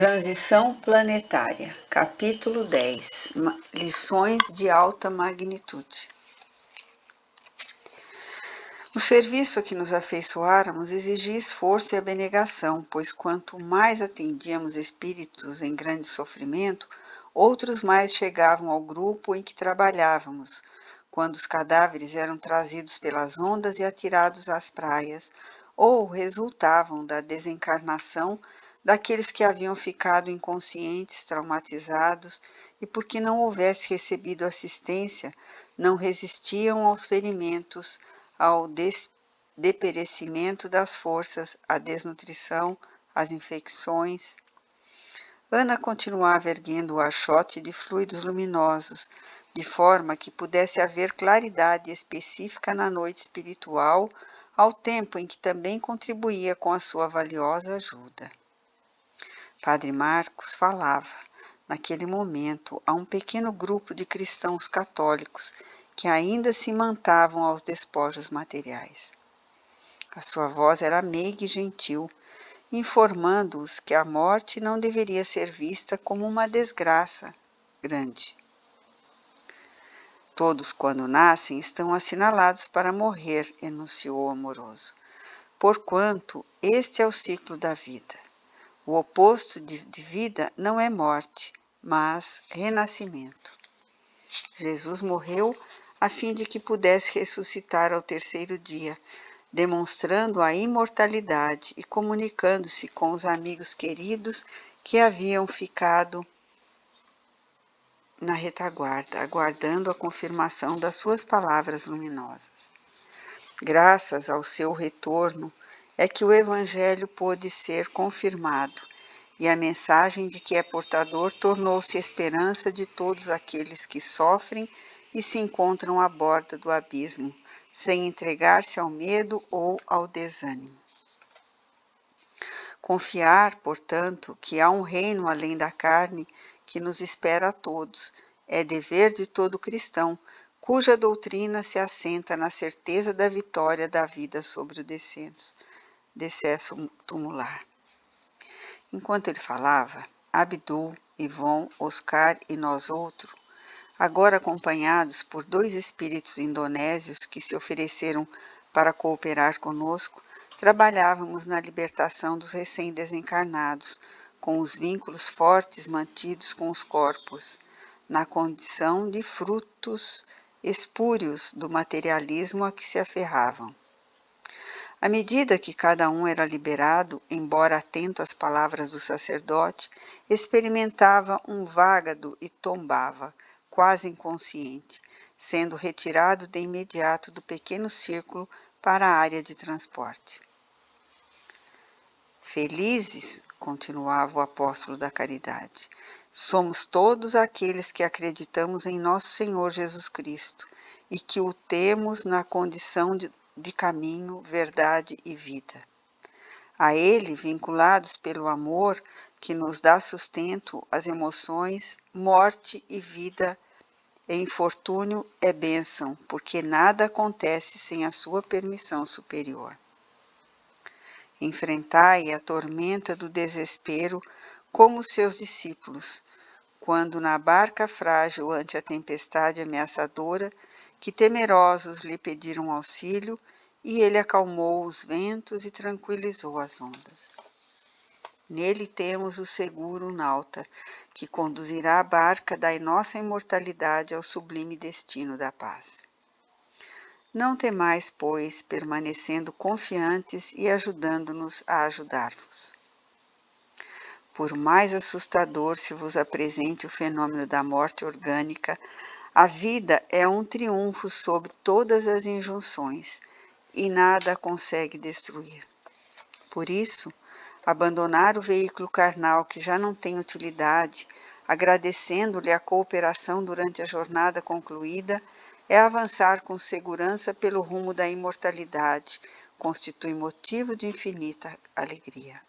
Transição planetária, capítulo 10, lições de alta magnitude. O serviço a que nos afeiçoáramos exigia esforço e abnegação, pois quanto mais atendíamos espíritos em grande sofrimento, outros mais chegavam ao grupo em que trabalhávamos, quando os cadáveres eram trazidos pelas ondas e atirados às praias, ou resultavam da desencarnação daqueles que haviam ficado inconscientes, traumatizados, e porque não houvesse recebido assistência, não resistiam aos ferimentos, ao deperecimento das forças, à desnutrição, às infecções. Ana continuava erguendo o archote de fluidos luminosos, de forma que pudesse haver claridade específica na noite espiritual, ao tempo em que também contribuía com a sua valiosa ajuda. Padre Marcos falava, naquele momento, a um pequeno grupo de cristãos católicos que ainda se mantavam aos despojos materiais. A sua voz era meiga e gentil, informando-os que a morte não deveria ser vista como uma desgraça grande. Todos, quando nascem, estão assinalados para morrer, enunciou o amoroso, porquanto este é o ciclo da vida. O oposto de vida não é morte, mas renascimento. Jesus morreu a fim de que pudesse ressuscitar ao terceiro dia, demonstrando a imortalidade e comunicando-se com os amigos queridos que haviam ficado na retaguarda, aguardando a confirmação das suas palavras luminosas. Graças ao seu retorno, é que o Evangelho pôde ser confirmado, e a mensagem de que é portador tornou-se esperança de todos aqueles que sofrem e se encontram à borda do abismo, sem entregar-se ao medo ou ao desânimo. Confiar, portanto, que há um reino além da carne que nos espera a todos, é dever de todo cristão, cuja doutrina se assenta na certeza da vitória da vida sobre o decesso tumular. Enquanto ele falava, Abdul, Ivon, Oscar e nós outros, agora acompanhados por 2 espíritos indonésios que se ofereceram para cooperar conosco, trabalhávamos na libertação dos recém-desencarnados, com os vínculos fortes mantidos com os corpos, na condição de frutos espúrios do materialismo a que se aferravam. À medida que cada um era liberado, embora atento às palavras do sacerdote, experimentava um vágado e tombava, quase inconsciente, sendo retirado de imediato do pequeno círculo para a área de transporte. Felizes, continuava o apóstolo da caridade, somos todos aqueles que acreditamos em nosso Senhor Jesus Cristo e que o temos na condição de caminho, verdade e vida. A Ele, vinculados pelo amor que nos dá sustento às emoções, morte e vida e infortúnio é bênção, porque nada acontece sem a sua permissão superior. Enfrentai a tormenta do desespero como seus discípulos, quando na barca frágil ante a tempestade ameaçadora, que temerosos lhe pediram auxílio, e ele acalmou os ventos e tranquilizou as ondas. Nele temos o seguro nauta, que conduzirá a barca da nossa imortalidade ao sublime destino da paz. Não temais, pois, permanecendo confiantes e ajudando-nos a ajudar-vos. Por mais assustador se vos apresente o fenômeno da morte orgânica, a vida é um triunfo sobre todas as injunções, e nada a consegue destruir. Por isso, abandonar o veículo carnal que já não tem utilidade, agradecendo-lhe a cooperação durante a jornada concluída, é avançar com segurança pelo rumo da imortalidade, constitui motivo de infinita alegria.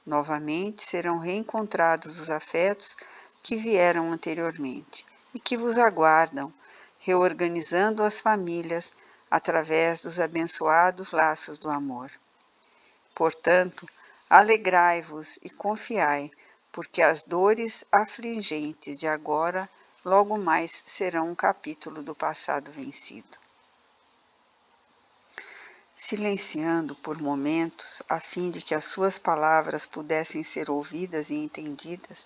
Novamente serão reencontrados os afetos que vieram anteriormente e que vos aguardam, reorganizando as famílias através dos abençoados laços do amor. Portanto, alegrai-vos e confiai, porque as dores afligentes de agora logo mais serão um capítulo do passado vencido. Silenciando por momentos, a fim de que as suas palavras pudessem ser ouvidas e entendidas,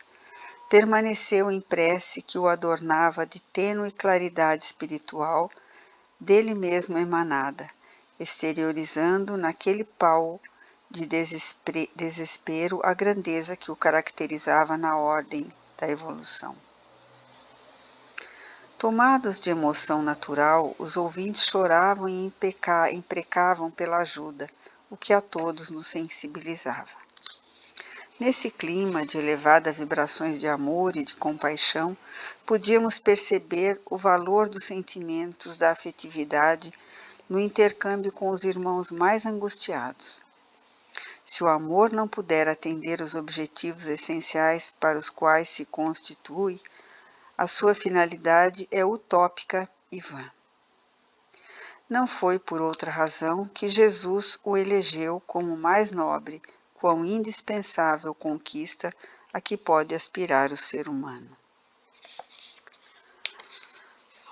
permaneceu em prece que o adornava de tênue claridade espiritual, dele mesmo emanada, exteriorizando naquele pau de desespero a grandeza que o caracterizava na ordem da evolução. Tomados de emoção natural, os ouvintes choravam e imprecavam pela ajuda, o que a todos nos sensibilizava. Nesse clima de elevadas vibrações de amor e de compaixão, podíamos perceber o valor dos sentimentos da afetividade no intercâmbio com os irmãos mais angustiados. Se o amor não puder atender os objetivos essenciais para os quais se constitui, a sua finalidade é utópica e vã. Não foi por outra razão que Jesus o elegeu como mais nobre, quão indispensável conquista a que pode aspirar o ser humano.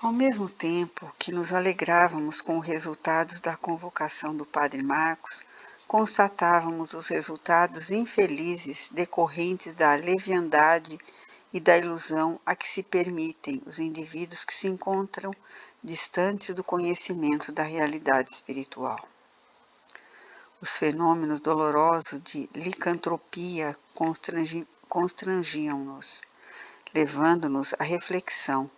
Ao mesmo tempo que nos alegrávamos com os resultados da convocação do Padre Marcos, constatávamos os resultados infelizes decorrentes da leviandade e da ilusão a que se permitem os indivíduos que se encontram distantes do conhecimento da realidade espiritual. Os fenômenos dolorosos de licantropia constrangiam-nos, levando-nos à reflexão,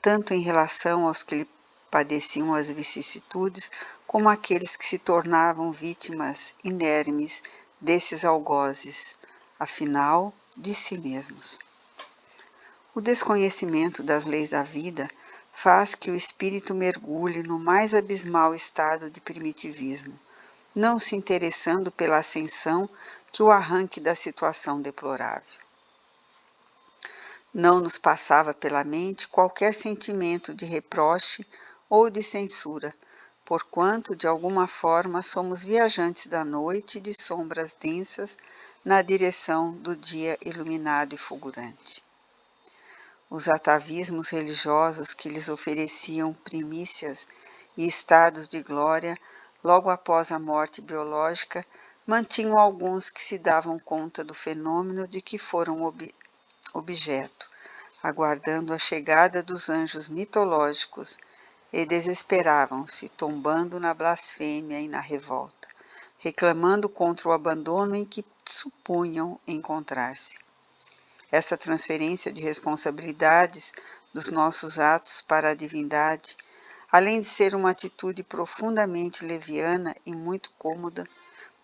tanto em relação aos que lhe padeciam as vicissitudes, como àqueles que se tornavam vítimas inermes desses algozes, afinal, de si mesmos. O desconhecimento das leis da vida faz que o espírito mergulhe no mais abismal estado de primitivismo, não se interessando pela ascensão que o arranque da situação deplorável. Não nos passava pela mente qualquer sentimento de reproche ou de censura, porquanto, de alguma forma, somos viajantes da noite de sombras densas na direção do dia iluminado e fulgurante. Os atavismos religiosos que lhes ofereciam primícias e estados de glória logo após a morte biológica mantinham alguns que se davam conta do fenômeno de que foram objeto, aguardando a chegada dos anjos mitológicos, e desesperavam-se, tombando na blasfêmia e na revolta, reclamando contra o abandono em que supunham encontrar-se. Essa transferência de responsabilidades dos nossos atos para a divindade, além de ser uma atitude profundamente leviana e muito cômoda,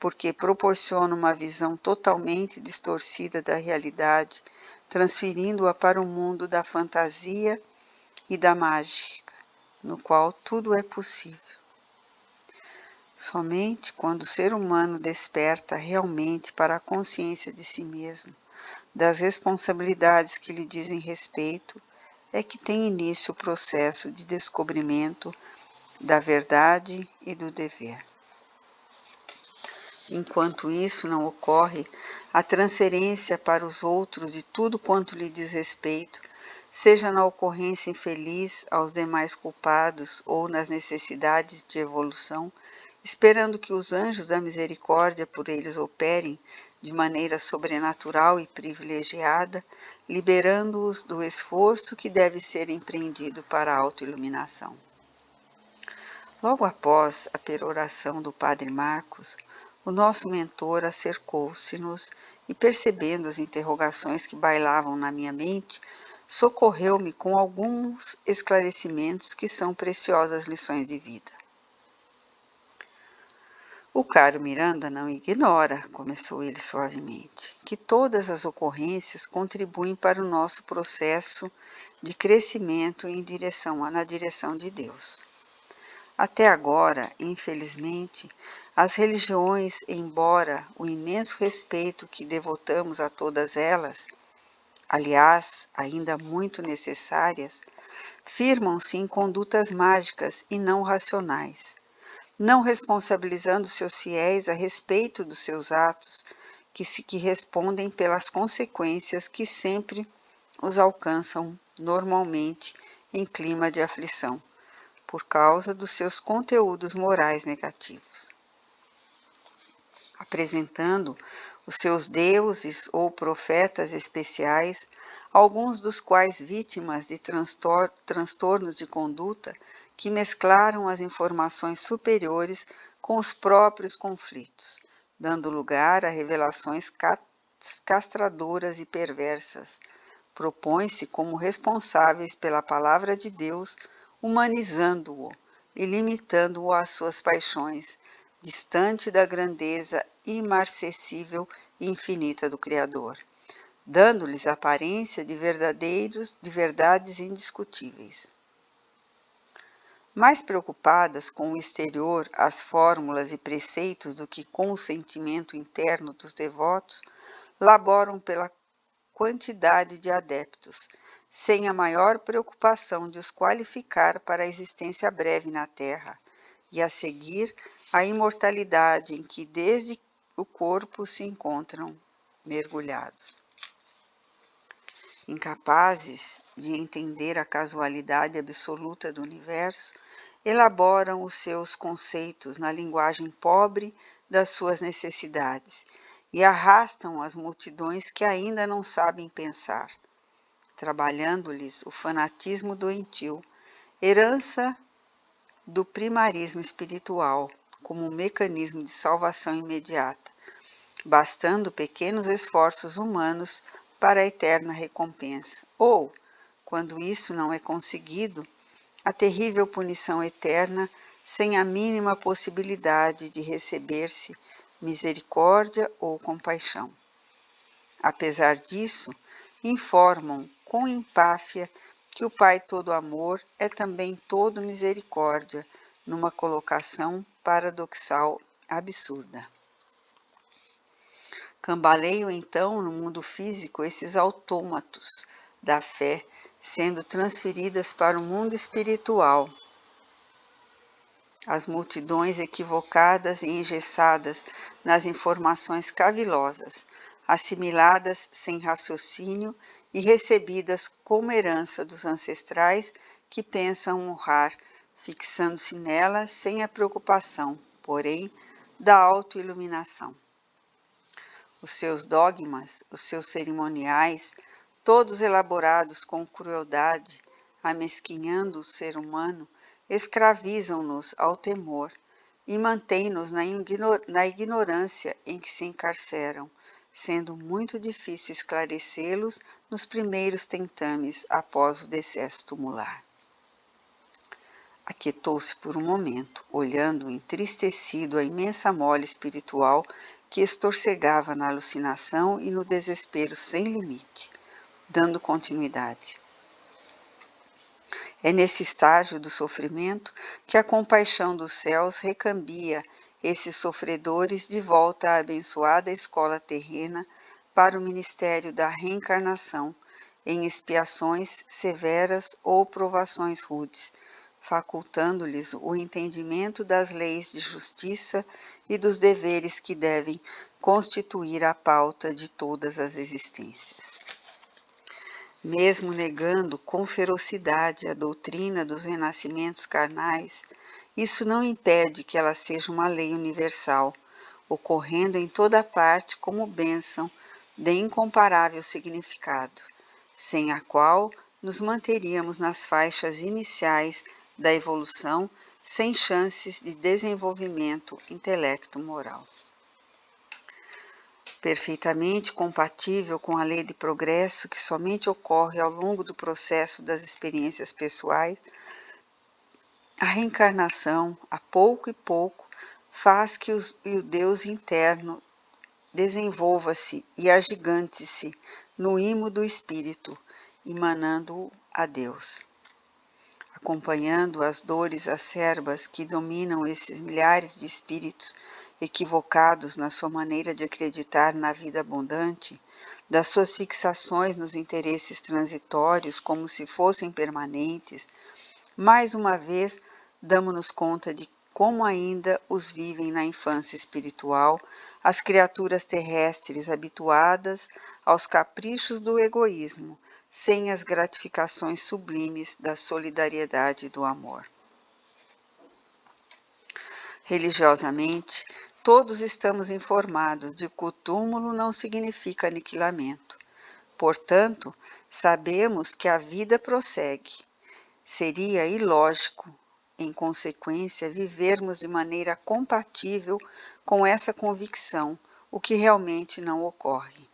porque proporciona uma visão totalmente distorcida da realidade, transferindo-a para o mundo da fantasia e da mágica, no qual tudo é possível. Somente quando o ser humano desperta realmente para a consciência de si mesmo, das responsabilidades que lhe dizem respeito, é que tem início o processo de descobrimento da verdade e do dever. Enquanto isso não ocorre, a transferência para os outros de tudo quanto lhe diz respeito, seja na ocorrência infeliz aos demais culpados ou nas necessidades de evolução, esperando que os anjos da misericórdia por eles operem de maneira sobrenatural e privilegiada, liberando-os do esforço que deve ser empreendido para a autoiluminação. Logo após a peroração do Padre Marcos, o nosso mentor acercou-se-nos e, percebendo as interrogações que bailavam na minha mente, socorreu-me com alguns esclarecimentos que são preciosas lições de vida. O caro Miranda não ignora, começou ele suavemente, que todas as ocorrências contribuem para o nosso processo de crescimento na direção de Deus. Até agora, infelizmente, as religiões, embora o imenso respeito que devotamos a todas elas, aliás, ainda muito necessárias, firmam-se em condutas mágicas e não racionais, não responsabilizando seus fiéis a respeito dos seus atos, que respondem pelas consequências que sempre os alcançam normalmente em clima de aflição, por causa dos seus conteúdos morais negativos. Apresentando os seus deuses ou profetas especiais, alguns dos quais vítimas de transtornos de conduta que mesclaram as informações superiores com os próprios conflitos, dando lugar a revelações castradoras e perversas. Propõem-se como responsáveis pela palavra de Deus, humanizando-o e limitando-o às suas paixões, distante da grandeza imarcessível e infinita do Criador, dando-lhes aparência de verdades indiscutíveis. Mais preocupadas com o exterior, as fórmulas e preceitos do que com o sentimento interno dos devotos, laboram pela quantidade de adeptos, sem a maior preocupação de os qualificar para a existência breve na Terra, e a seguir a imortalidade em que desde o corpo se encontram mergulhados. Incapazes de entender a casualidade absoluta do universo, elaboram os seus conceitos na linguagem pobre das suas necessidades e arrastam as multidões que ainda não sabem pensar, trabalhando-lhes o fanatismo doentio, herança do primarismo espiritual, como um mecanismo de salvação imediata, bastando pequenos esforços humanos para a eterna recompensa, ou, quando isso não é conseguido, a terrível punição eterna, sem a mínima possibilidade de receber-se misericórdia ou compaixão. Apesar disso, informam com empáfia que o Pai todo amor é também todo misericórdia, numa colocação paradoxal absurda. Cambaleiam então no mundo físico esses autômatos da fé, sendo transferidas para o mundo espiritual. As multidões equivocadas e engessadas nas informações cavilosas, assimiladas sem raciocínio e recebidas como herança dos ancestrais que pensam honrar, fixando-se nela sem a preocupação, porém, da autoiluminação. Os seus dogmas, os seus cerimoniais, todos elaborados com crueldade, amesquinhando o ser humano, escravizam-nos ao temor e mantêm-nos na ignorância em que se encarceram, sendo muito difícil esclarecê-los nos primeiros tentames após o decesso tumular. Aquietou-se por um momento, olhando entristecido a imensa mole espiritual que estorcegava na alucinação e no desespero sem limite, dando continuidade. É nesse estágio do sofrimento que a compaixão dos céus recambia esses sofredores de volta à abençoada escola terrena para o ministério da reencarnação, em expiações severas ou provações rudes, facultando-lhes o entendimento das leis de justiça e dos deveres que devem constituir a pauta de todas as existências. Mesmo negando com ferocidade a doutrina dos renascimentos carnais, isso não impede que ela seja uma lei universal, ocorrendo em toda parte como bênção de incomparável significado, sem a qual nos manteríamos nas faixas iniciais da evolução sem chances de desenvolvimento intelecto-moral. Perfeitamente compatível com a lei de progresso que somente ocorre ao longo do processo das experiências pessoais, a reencarnação, a pouco e pouco, faz que o Deus interno desenvolva-se e agigante-se no imo do espírito, emanando-o a Deus. Acompanhando as dores acerbas que dominam esses milhares de espíritos equivocados na sua maneira de acreditar na vida abundante, das suas fixações nos interesses transitórios como se fossem permanentes, mais uma vez damos-nos conta de como ainda os vivem na infância espiritual as criaturas terrestres habituadas aos caprichos do egoísmo, sem as gratificações sublimes da solidariedade e do amor. Religiosamente, todos estamos informados de que o túmulo não significa aniquilamento. Portanto, sabemos que a vida prossegue. Seria ilógico, em consequência, vivermos de maneira compatível com essa convicção, o que realmente não ocorre.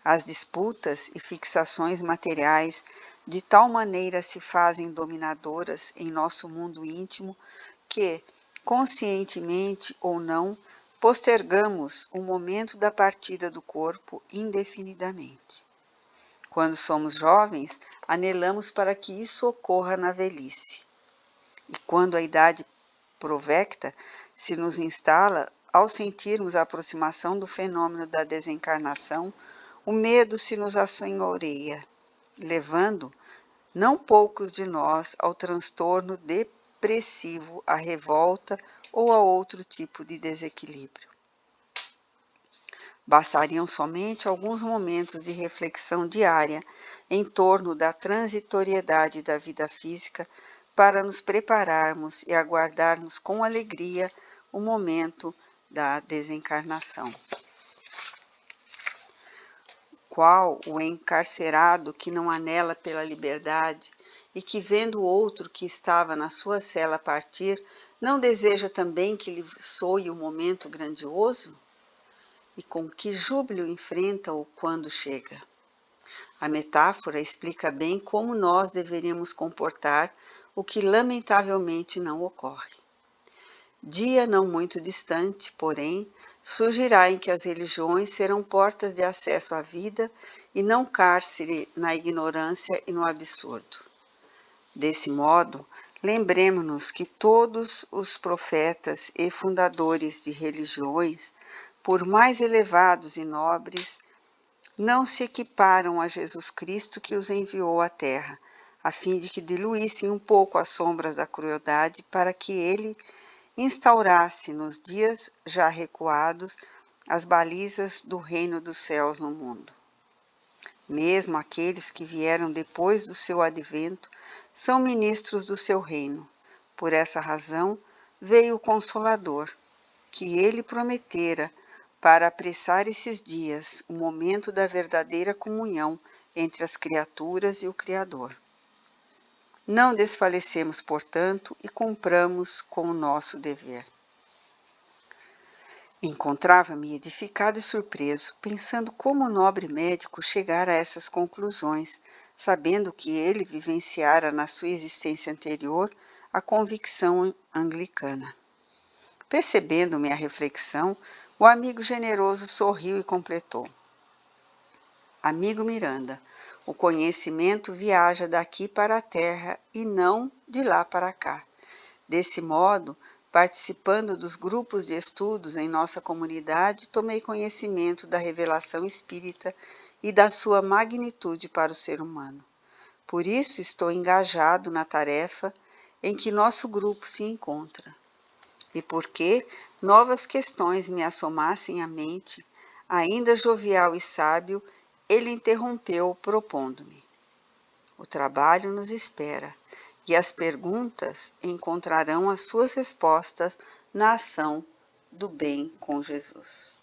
As disputas e fixações materiais de tal maneira se fazem dominadoras em nosso mundo íntimo que, conscientemente ou não, postergamos o momento da partida do corpo indefinidamente. Quando somos jovens, anelamos para que isso ocorra na velhice. E quando a idade provecta se nos instala, ao sentirmos a aproximação do fenômeno da desencarnação, o medo se nos assenhoreia, levando não poucos de nós ao transtorno depressivo, à revolta ou a outro tipo de desequilíbrio. Bastariam somente alguns momentos de reflexão diária em torno da transitoriedade da vida física para nos prepararmos e aguardarmos com alegria o momento da desencarnação. Qual o encarcerado que não anela pela liberdade e que, vendo o outro que estava na sua cela partir, não deseja também que lhe soe o momento grandioso? E com que júbilo enfrenta-o quando chega? A metáfora explica bem como nós deveríamos comportar, o que lamentavelmente não ocorre. Dia não muito distante, porém, surgirá em que as religiões serão portas de acesso à vida e não cárcere na ignorância e no absurdo. Desse modo, lembremos-nos que todos os profetas e fundadores de religiões, por mais elevados e nobres, não se equiparam a Jesus Cristo que os enviou à terra, a fim de que diluíssem um pouco as sombras da crueldade para que ele instaurasse nos dias já recuados as balizas do reino dos céus no mundo. Mesmo aqueles que vieram depois do seu advento são ministros do seu reino. Por essa razão veio o Consolador, que ele prometera para apressar esses dias, o momento da verdadeira comunhão entre as criaturas e o Criador. Não desfalecemos, portanto, e cumpramos com o nosso dever. Encontrava-me edificado e surpreso, pensando como o nobre médico chegara a essas conclusões, sabendo que ele vivenciara na sua existência anterior a convicção anglicana. Percebendo minha reflexão, o amigo generoso sorriu e completou: Amigo Miranda, o conhecimento viaja daqui para a terra e não de lá para cá. Desse modo, participando dos grupos de estudos em nossa comunidade, tomei conhecimento da revelação espírita e da sua magnitude para o ser humano. Por isso estou engajado na tarefa em que nosso grupo se encontra. E porque novas questões me assomassem à mente, ainda jovial e sábio, ele interrompeu, propondo-me: O trabalho nos espera, e as perguntas encontrarão as suas respostas na ação do bem com Jesus.